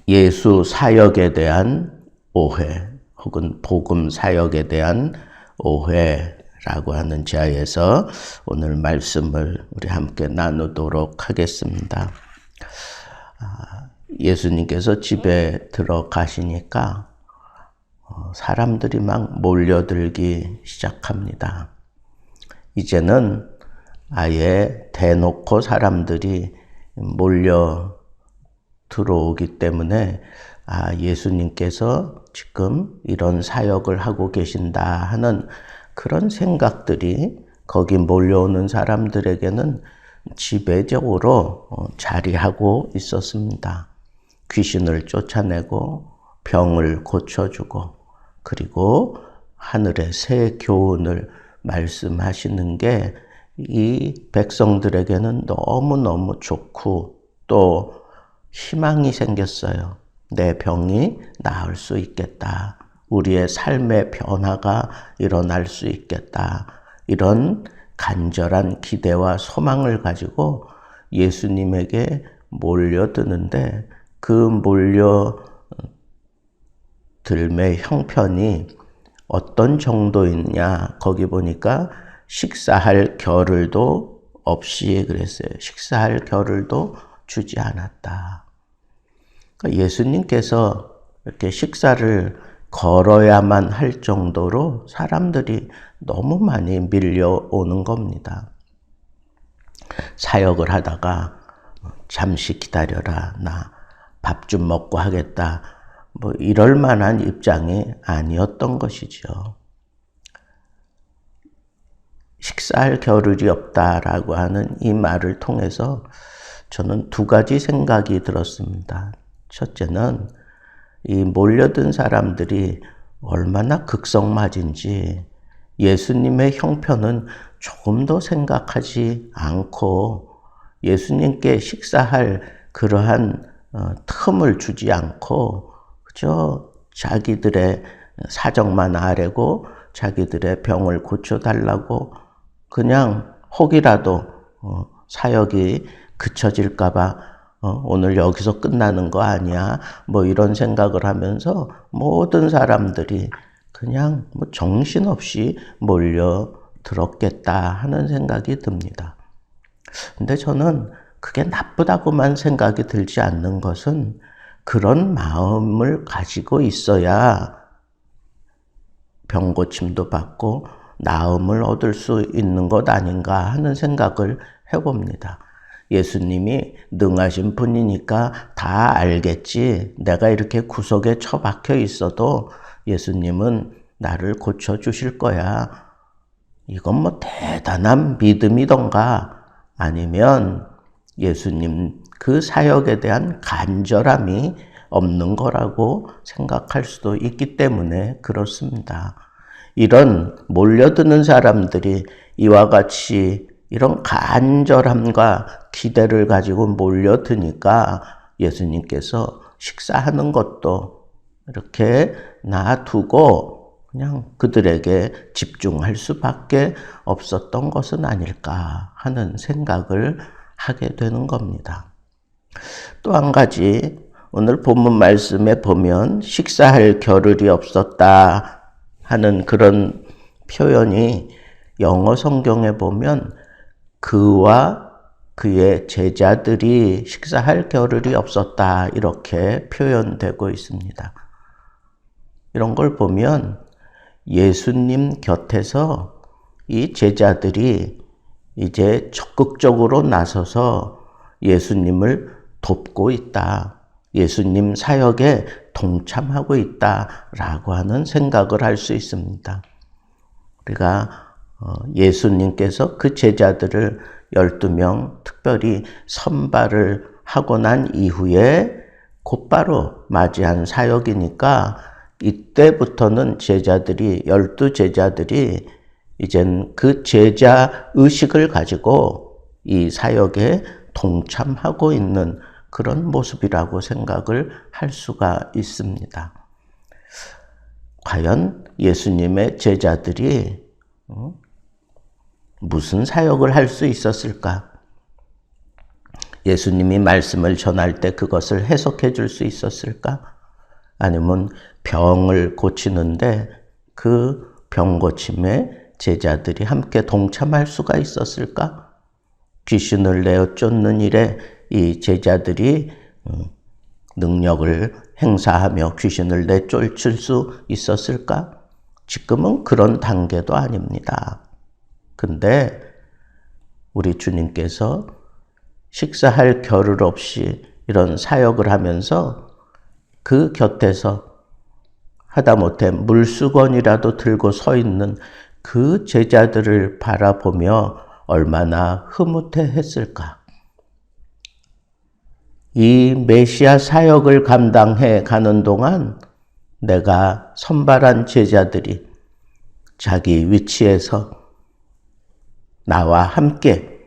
예수 사역에 대한 오해 혹은 복음 사역에 대한 오해라고 하는 지하에서 오늘 말씀을 우리 함께 나누도록 하겠습니다. 예수님께서 집에 들어가시니까 사람들이 막 몰려들기 시작합니다. 이제는 아예 대놓고 사람들이 몰려 들어오기 때문에 예수님께서 지금 이런 사역을 하고 계신다 하는 그런 생각들이 거기 몰려오는 사람들에게는 지배적으로 자리하고 있었습니다. 귀신을 쫓아내고 병을 고쳐주고 그리고 하늘의 새 교훈을 말씀하시는 게 이 백성들에게는 너무너무 좋고 또 희망이 생겼어요. 내 병이 나을 수 있겠다. 우리의 삶의 변화가 일어날 수 있겠다. 이런 간절한 기대와 소망을 가지고 예수님에게 몰려드는데 그 몰려들매 형편이 어떤 정도였냐. 거기 보니까 식사할 겨를도 없이 그랬어요. 식사할 겨를도 주지 않았다. 그러니까 예수님께서 이렇게 식사를 걸어야만 할 정도로 사람들이 너무 많이 밀려오는 겁니다. 사역을 하다가 잠시 기다려라. 나 밥 좀 먹고 하겠다. 이럴 만한 입장이 아니었던 것이죠. 식사할 겨를이 없다라고 하는 이 말을 통해서 저는 두 가지 생각이 들었습니다. 첫째는 이 몰려든 사람들이 얼마나 극성맞은지 예수님의 형편은 조금 더 생각하지 않고 예수님께 식사할 그러한 틈을 주지 않고 그저 자기들의 사정만 아뢰고 자기들의 병을 고쳐달라고 그냥 혹이라도 사역이 그쳐질까봐 오늘 여기서 끝나는 거 아니야? 이런 생각을 하면서 모든 사람들이 그냥 정신없이 몰려들었겠다 하는 생각이 듭니다. 근데 저는 그게 나쁘다고만 생각이 들지 않는 것은 그런 마음을 가지고 있어야 병고침도 받고 나음을 얻을 수 있는 것 아닌가 하는 생각을 해봅니다. 예수님이 능하신 분이니까 다 알겠지. 내가 이렇게 구석에 처박혀 있어도 예수님은 나를 고쳐주실 거야. 이건 대단한 믿음이던가 아니면 예수님 그 사역에 대한 간절함이 없는 거라고 생각할 수도 있기 때문에 그렇습니다. 이런 몰려드는 사람들이 이와 같이 이런 간절함과 기대를 가지고 몰려드니까 예수님께서 식사하는 것도 이렇게 놔두고 그냥 그들에게 집중할 수밖에 없었던 것은 아닐까 하는 생각을 하게 되는 겁니다. 또 한 가지 오늘 본문 말씀에 보면 식사할 겨를이 없었다 하는 그런 표현이 영어 성경에 보면 그와 그의 제자들이 식사할 겨를이 없었다 이렇게 표현되고 있습니다. 이런 걸 보면 예수님 곁에서 이 제자들이 이제 적극적으로 나서서 예수님을 돕고 있다. 예수님 사역에 동참하고 있다라고 하는 생각을 할 수 있습니다. 우리가 예수님께서 그 제자들을 12명 특별히 선발을 하고 난 이후에 곧바로 맞이한 사역이니까 이때부터는 제자들이 12제자들이 이젠 그 제자 의식을 가지고 이 사역에 동참하고 있는 그런 모습이라고 생각을 할 수가 있습니다. 과연 예수님의 제자들이 무슨 사역을 할 수 있었을까? 예수님이 말씀을 전할 때 그것을 해석해 줄 수 있었을까? 아니면 병을 고치는데 그 병 고침에 제자들이 함께 동참할 수가 있었을까? 귀신을 내어 쫓는 일에 이 제자들이 능력을 행사하며 귀신을 내쫓을 수 있었을까? 지금은 그런 단계도 아닙니다. 근데 우리 주님께서 식사할 겨를 없이 이런 사역을 하면서 그 곁에서 하다못해 물수건이라도 들고 서 있는 그 제자들을 바라보며 얼마나 흐뭇해했을까. 이 메시아 사역을 감당해 가는 동안 내가 선발한 제자들이 자기 위치에서 나와 함께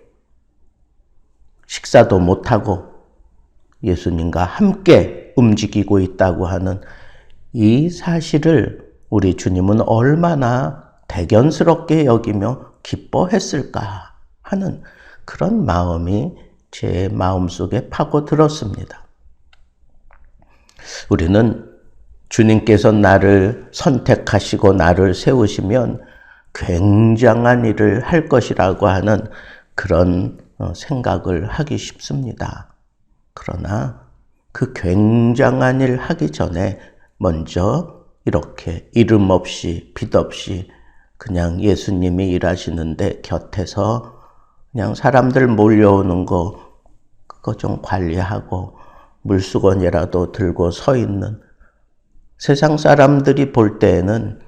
식사도 못하고 예수님과 함께 움직이고 있다고 하는 이 사실을 우리 주님은 얼마나 대견스럽게 여기며 기뻐했을까 하는 그런 마음이 제 마음속에 파고들었습니다. 우리는 주님께서 나를 선택하시고 나를 세우시면 굉장한 일을 할 것이라고 하는 그런 생각을 하기 쉽습니다. 그러나 그 굉장한 일 하기 전에 먼저 이렇게 이름 없이 빛 없이 그냥 예수님이 일하시는데 곁에서 그냥 사람들 몰려오는 거 그거 좀 관리하고 물수건이라도 들고 서 있는 세상 사람들이 볼 때에는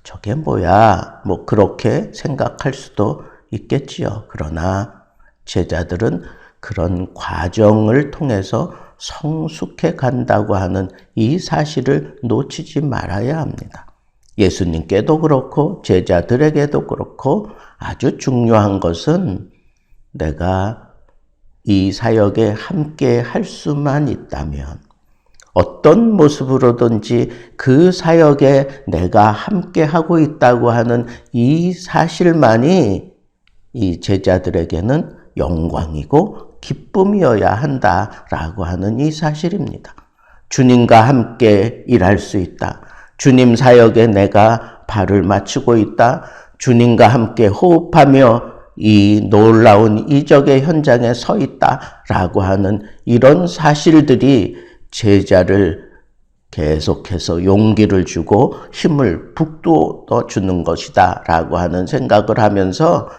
저게 뭐야 뭐 그렇게 생각할 수도 있겠지요. 그러나 제자들은 그런 과정을 통해서 성숙해 간다고 하는 이 사실을 놓치지 말아야 합니다. 예수님께도 그렇고 제자들에게도 그렇고 아주 중요한 것은 내가 이 사역에 함께 할 수만 있다면 어떤 모습으로든지 그 사역에 내가 함께 하고 있다고 하는 이 사실만이 이 제자들에게는 영광이고 기쁨이어야 한다라고 하는 이 사실입니다. 주님과 함께 일할 수 있다. 주님 사역에 내가 발을 맞추고 있다. 주님과 함께 호흡하며 이 놀라운 이적의 현장에 서 있다라고 하는 이런 사실들이 제자를 계속해서 용기를 주고 힘을 북돋워 주는 것이다 라고 하는 생각을 하면서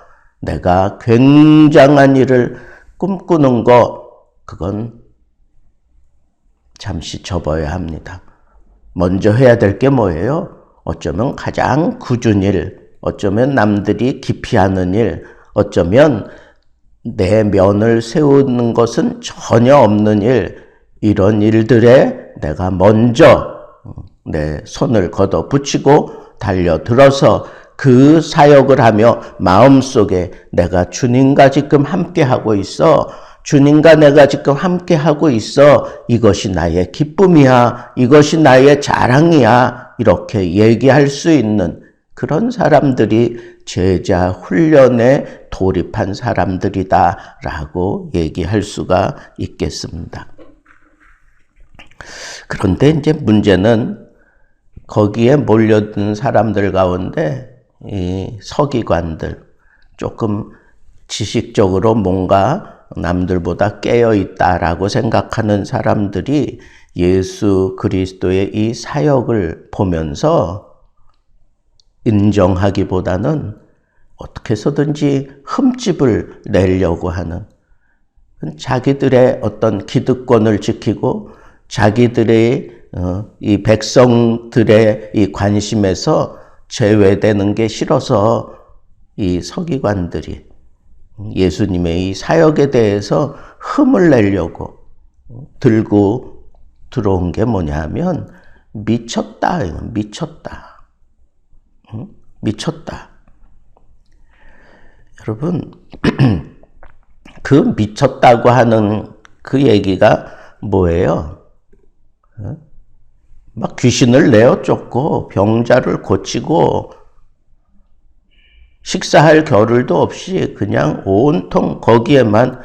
내가 굉장한 일을 꿈꾸는 거 그건 잠시 접어야 합니다. 먼저 해야 될 게 뭐예요? 어쩌면 가장 굳은 일, 어쩌면 남들이 기피하는 일, 어쩌면 내 면을 세우는 것은 전혀 없는 일, 이런 일들에 내가 먼저 내 손을 걷어붙이고 달려들어서 그 사역을 하며 마음속에 내가 주님과 지금 함께하고 있어. 주님과 내가 지금 함께하고 있어. 이것이 나의 기쁨이야. 이것이 나의 자랑이야. 이렇게 얘기할 수 있는 그런 사람들이 제자 훈련에 돌입한 사람들이다라고 얘기할 수가 있겠습니다. 그런데 이제 문제는 거기에 몰려든 사람들 가운데 이 서기관들, 조금 지식적으로 뭔가 남들보다 깨어있다라고 생각하는 사람들이 예수 그리스도의 이 사역을 보면서 인정하기보다는 어떻게 해서든지 흠집을 내려고 하는, 자기들의 어떤 기득권을 지키고 자기들의 이 백성들의 이 관심에서 제외되는 게 싫어서 이 서기관들이 예수님의 이 사역에 대해서 흠을 내려고 들고 들어온 게 뭐냐 하면 미쳤다. 미쳤다. 미쳤다. 여러분, 그 미쳤다고 하는 그 얘기가 뭐예요? 막 귀신을 내어 쫓고 병자를 고치고 식사할 겨를도 없이 그냥 온통 거기에만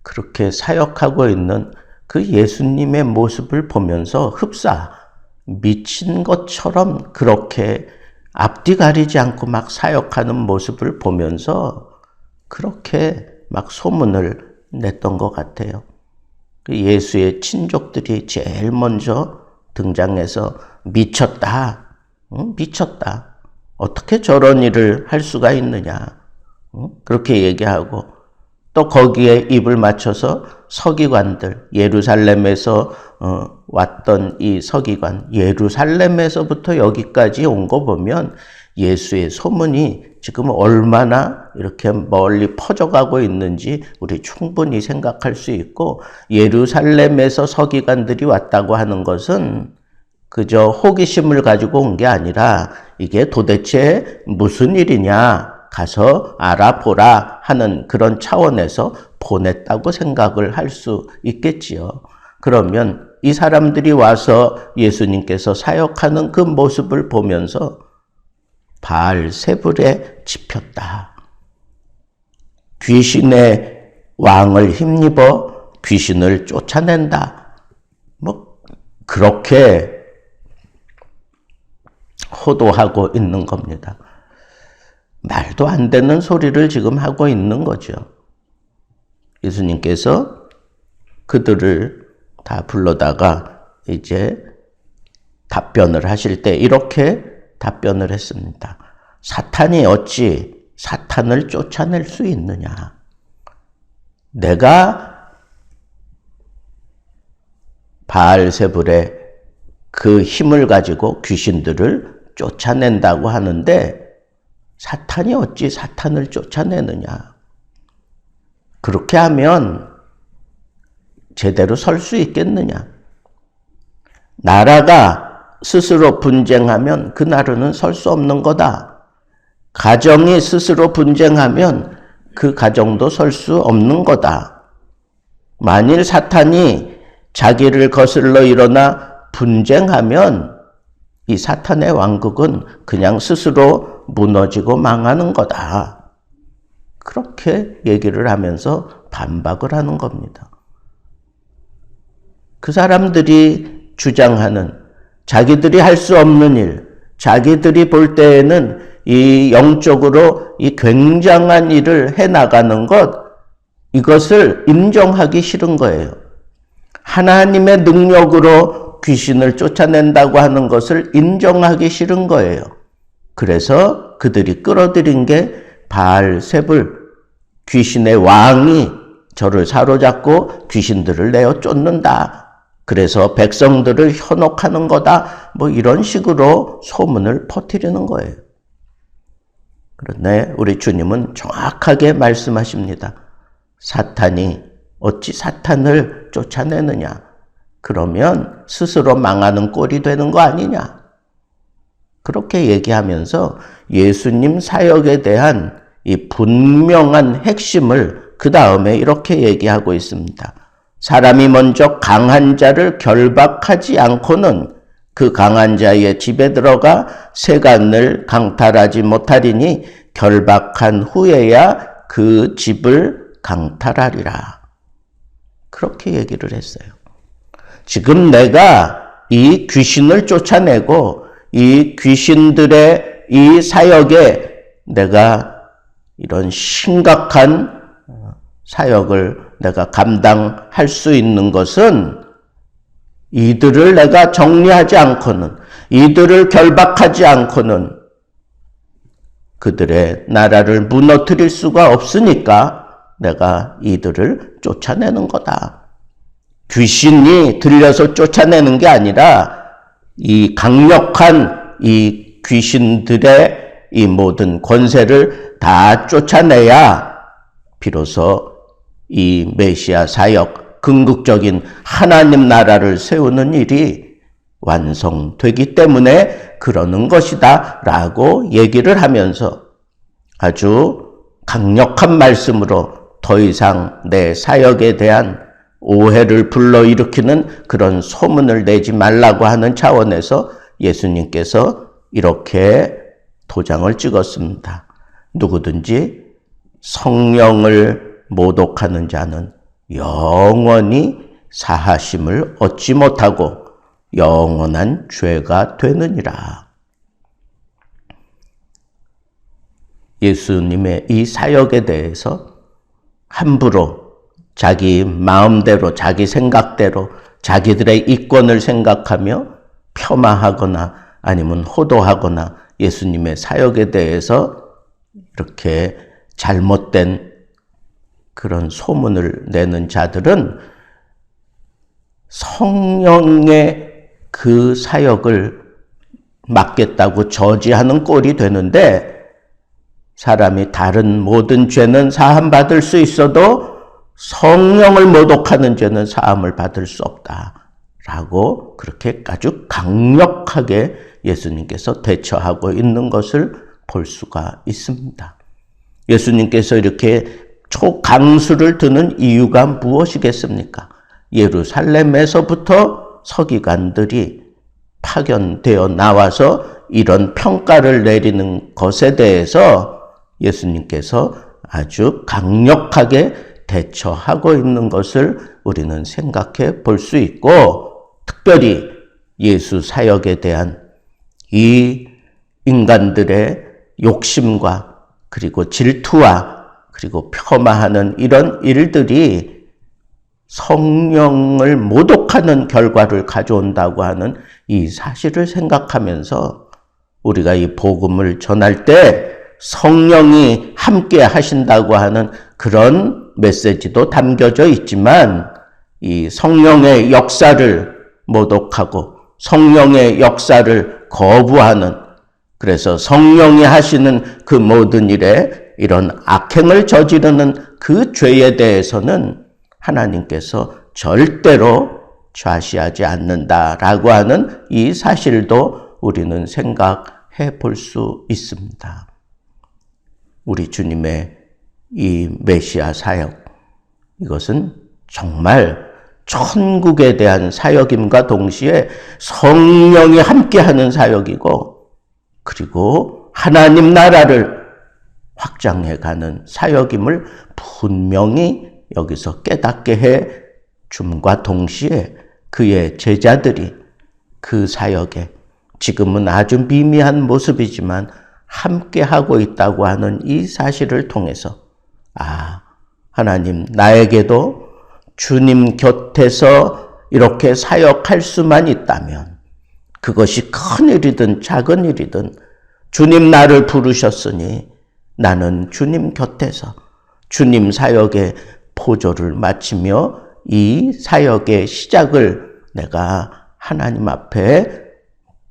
그렇게 사역하고 있는 그 예수님의 모습을 보면서 흡사 미친 것처럼 그렇게 앞뒤 가리지 않고 막 사역하는 모습을 보면서 그렇게 막 소문을 냈던 것 같아요. 예수의 친족들이 제일 먼저 등장해서 미쳤다. 미쳤다. 어떻게 저런 일을 할 수가 있느냐. 그렇게 얘기하고 또 거기에 입을 맞춰서 서기관들, 예루살렘에서 왔던 이 서기관, 예루살렘에서부터 여기까지 온 거 보면 예수의 소문이 지금 얼마나 이렇게 멀리 퍼져가고 있는지 우리 충분히 생각할 수 있고, 예루살렘에서 서기관들이 왔다고 하는 것은 그저 호기심을 가지고 온 게 아니라 이게 도대체 무슨 일이냐 가서 알아보라 하는 그런 차원에서 보냈다고 생각을 할 수 있겠지요. 그러면 이 사람들이 와서 예수님께서 사역하는 그 모습을 보면서 바알세불에 집혔다. 귀신의 왕을 힘입어 귀신을 쫓아낸다. 그렇게 호도하고 있는 겁니다. 말도 안 되는 소리를 지금 하고 있는 거죠. 예수님께서 그들을 다 불러다가 이제 답변을 하실 때 이렇게 답변을 했습니다. 사탄이 어찌 사탄을 쫓아낼 수 있느냐? 내가 바알세불의 그 힘을 가지고 귀신들을 쫓아낸다고 하는데 사탄이 어찌 사탄을 쫓아내느냐? 그렇게 하면 제대로 설 수 있겠느냐? 나라가 스스로 분쟁하면 그 나라는 설 수 없는 거다. 가정이 스스로 분쟁하면 그 가정도 설 수 없는 거다. 만일 사탄이 자기를 거슬러 일어나 분쟁하면 이 사탄의 왕국은 그냥 스스로 무너지고 망하는 거다. 그렇게 얘기를 하면서 반박을 하는 겁니다. 그 사람들이 주장하는 자기들이 할 수 없는 일, 자기들이 볼 때에는 이 영적으로 이 굉장한 일을 해나가는 것, 이것을 인정하기 싫은 거예요. 하나님의 능력으로 귀신을 쫓아낸다고 하는 것을 인정하기 싫은 거예요. 그래서 그들이 끌어들인 게 바알세불, 귀신의 왕이 저를 사로잡고 귀신들을 내어 쫓는다. 그래서 백성들을 현혹하는 거다. 이런 식으로 소문을 퍼뜨리는 거예요. 그런데 우리 주님은 정확하게 말씀하십니다. 사탄이 어찌 사탄을 쫓아내느냐? 그러면 스스로 망하는 꼴이 되는 거 아니냐? 그렇게 얘기하면서 예수님 사역에 대한 이 분명한 핵심을 그 다음에 이렇게 얘기하고 있습니다. 사람이 먼저 강한 자를 결박하지 않고는 그 강한 자의 집에 들어가 세간을 강탈하지 못하리니 결박한 후에야 그 집을 강탈하리라. 그렇게 얘기를 했어요. 지금 내가 이 귀신을 쫓아내고 이 귀신들의 이 사역에 내가 이런 심각한 사역을 내가 감당할 수 있는 것은 이들을 내가 정리하지 않고는, 이들을 결박하지 않고는 그들의 나라를 무너뜨릴 수가 없으니까 내가 이들을 쫓아내는 거다. 귀신이 들려서 쫓아내는 게 아니라 이 강력한 이 귀신들의 이 모든 권세를 다 쫓아내야 비로소 이 메시아 사역, 궁극적인 하나님 나라를 세우는 일이 완성되기 때문에 그러는 것이다 라고 얘기를 하면서 아주 강력한 말씀으로 더 이상 내 사역에 대한 오해를 불러일으키는 그런 소문을 내지 말라고 하는 차원에서 예수님께서 이렇게 도장을 찍었습니다. 누구든지 성령을 모독하는 자는 영원히 사하심을 얻지 못하고 영원한 죄가 되느니라. 예수님의 이 사역에 대해서 함부로 자기 마음대로, 자기 생각대로, 자기들의 이권을 생각하며 폄하하거나 아니면 호도하거나 예수님의 사역에 대해서 이렇게 잘못된 그런 소문을 내는 자들은 성령의 그 사역을 맡겠다고 저지하는 꼴이 되는데, 사람이 다른 모든 죄는 사함받을 수 있어도 성령을 모독하는 죄는 사함을 받을 수 없다라고 그렇게 아주 강력하게 예수님께서 대처하고 있는 것을 볼 수가 있습니다. 예수님께서 이렇게 초강수를 드는 이유가 무엇이겠습니까? 예루살렘에서부터 서기관들이 파견되어 나와서 이런 평가를 내리는 것에 대해서 예수님께서 아주 강력하게 대처하고 있는 것을 우리는 생각해 볼 수 있고, 특별히 예수 사역에 대한 이 인간들의 욕심과 그리고 질투와 그리고 폄하하는 이런 일들이 성령을 모독하는 결과를 가져온다고 하는 이 사실을 생각하면서 우리가 이 복음을 전할 때 성령이 함께 하신다고 하는 그런 메시지도 담겨져 있지만, 이 성령의 역사를 모독하고 성령의 역사를 거부하는, 그래서 성령이 하시는 그 모든 일에 이런 악행을 저지르는 그 죄에 대해서는 하나님께서 절대로 좌시하지 않는다라고 하는 이 사실도 우리는 생각해 볼 수 있습니다. 우리 주님의 이 메시아 사역, 이것은 정말 천국에 대한 사역임과 동시에 성령이 함께하는 사역이고, 그리고 하나님 나라를 확장해가는 사역임을 분명히 여기서 깨닫게 해 줌과 동시에 그의 제자들이 그 사역에 지금은 아주 미미한 모습이지만 함께하고 있다고 하는 이 사실을 통해서, 하나님, 나에게도 주님 곁에서 이렇게 사역할 수만 있다면, 그것이 큰 일이든 작은 일이든 주님 나를 부르셨으니 나는 주님 곁에서 주님 사역의 포조를 마치며 이 사역의 시작을 내가 하나님 앞에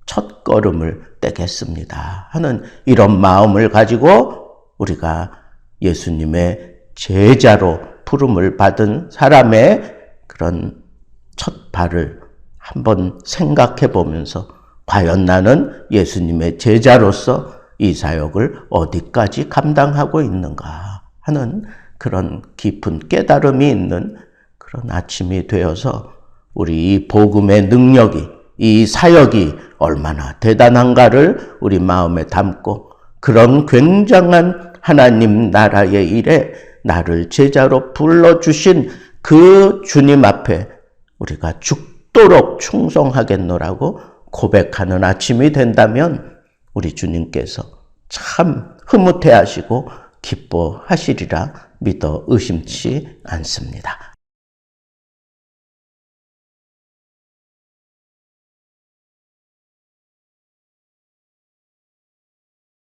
첫 걸음을 떼겠습니다 하는 이런 마음을 가지고 우리가 예수님의 제자로 부름을 받은 사람의 그런 첫 발을 한번 생각해 보면서, 과연 나는 예수님의 제자로서 이 사역을 어디까지 감당하고 있는가 하는 그런 깊은 깨달음이 있는 그런 아침이 되어서, 우리 이 복음의 능력이, 이 사역이 얼마나 대단한가를 우리 마음에 담고, 그런 굉장한 하나님 나라의 일에 나를 제자로 불러주신 그 주님 앞에 우리가 죽도록 충성하겠노라고 고백하는 아침이 된다면 우리 주님께서 참 흐뭇해하시고 기뻐하시리라 믿어 의심치 않습니다.